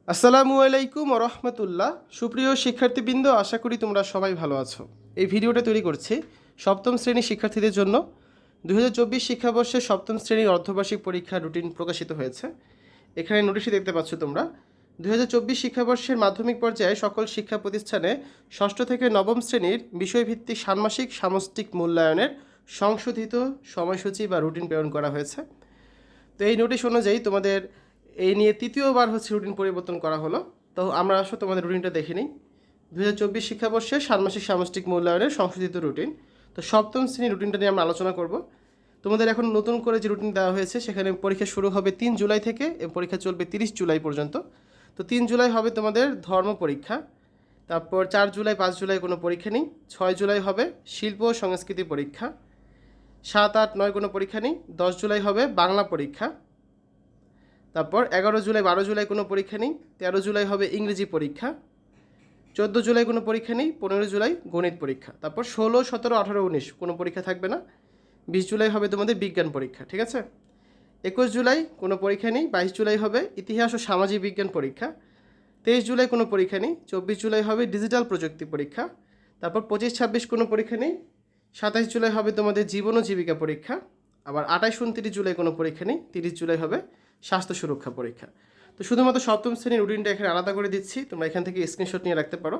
আসসালামু আলাইকুম রহমতুল্লাহ। সুপ্রিয় শিক্ষার্থীবৃন্দ, আশা করি তোমরা সবাই ভালো আছো। এই ভিডিওটা তৈরি করছি সপ্তম শ্রেণীর শিক্ষার্থীদের জন্য। 2024 শিক্ষাবর্ষে সপ্তম শ্রেণীর অর্ধবার্ষিক পরীক্ষার রুটিন প্রকাশিত হয়েছে। এখানে নোটিশে দেখতে পাচ্ছ তোমরা। 2024 শিক্ষাবর্ষের মাধ্যমিক পর্যায়ে সকল শিক্ষা প্রতিষ্ঠানে ষষ্ঠ থেকে নবম শ্রেণীর বিষয়ভিত্তিক ষান্মাসিক সামষ্টিক মূল্যায়নের সংশোধিত সময়সূচি বা রুটিন প্রেরণ করা হয়েছে। তো এই নোটিশ অনুযায়ী তোমাদের এই নিয়ে তৃতীয়বার রুটিন পরিবর্তন করা হলো। তো আমরা আসলে তোমাদের রুটিনটা দেখে নিই। 2024 শিক্ষাবর্ষে ষান্মাসিক সামষ্টিক মূল্যায়নের সংশোধিত রুটিন। তো সপ্তম শ্রেণীর রুটিনটা নিয়ে আমরা আলোচনা করব। তোমাদের এখন নতুন করে যে রুটিন দেওয়া হয়েছে সেখানে পরীক্ষা শুরু হবে 3 জুলাই থেকে এবং পরীক্ষা চলবে 30 জুলাই পর্যন্ত। তো 3 জুলাই হবে তোমাদের ধর্ম পরীক্ষা, তারপর 4 জুলাই 5 জুলাই কোনো পরীক্ষা নেই, 6 জুলাই হবে শিল্প ও সংস্কৃতি পরীক্ষা, 7, 8, 9 কোনো পরীক্ষা নেই, 10 জুলাই হবে বাংলা পরীক্ষা, তারপর 11 জুলাই 12 জুলাই কোনো পরীক্ষা নেই, 13 জুলাই হবে ইংরেজি পরীক্ষা, 14 জুলাই কোনো পরীক্ষা নেই, 15 জুলাই গণিত পরীক্ষা, তারপর 16, 17, 18, 19 কোনো পরীক্ষা থাকবে না, 20 জুলাই হবে তোমাদের বিজ্ঞান পরীক্ষা। ঠিক আছে, 21 জুলাই কোনো পরীক্ষা নেই, 22 জুলাই হবে ইতিহাস ও সামাজিক বিজ্ঞান পরীক্ষা, 23 জুলাই কোনো পরীক্ষা নেই, 24 জুলাই হবে ডিজিটাল প্রযুক্তি পরীক্ষা, তারপর 25, 26 কোনো পরীক্ষা নেই, 27 জুলাই হবে তোমাদের জীবন ও জীবিকা পরীক্ষা, আবার 28, 29 জুলাই কোনো পরীক্ষা নেই, 30 জুলাই হবে স্বাস্থ্য সুরক্ষা পরীক্ষা। তো শুধুমাত্র সপ্তম শ্রেণীর রুটিনটা এখানে আলাদা করে দিচ্ছি, তোমরা এখান থেকে স্ক্রিনশট নিয়ে রাখতে পারো।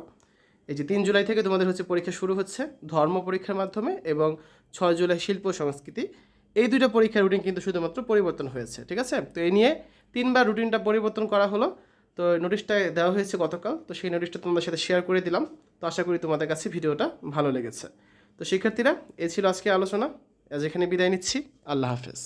এই যে 3 জুলাই থেকে তোমাদের পরীক্ষা শুরু হচ্ছে ধর্ম পরীক্ষার মাধ্যমে, এবং 6 জুলাই শিল্প সংস্কৃতি। এই দুইটা পরীক্ষার রুটিন কিন্তু শুধুমাত্র পরিবর্তন হয়েছে। ঠিক আছে, তো এই নিয়ে 3বার রুটিনটা পরিবর্তন করা হলো। তো নোটিশটা দেওয়া হয়েছে গতকাল, তো সেই নোটিশটা তোমাদের সাথে শেয়ার করে দিলাম। তো আশা করি তোমাদের কাছে ভিডিওটা ভালো লেগেছে। তো শিক্ষার্থীরা, এ ছিল আজকে আলোচনা। আজ এখানে বিদায় নিচ্ছি। আল্লাহ হাফেজ।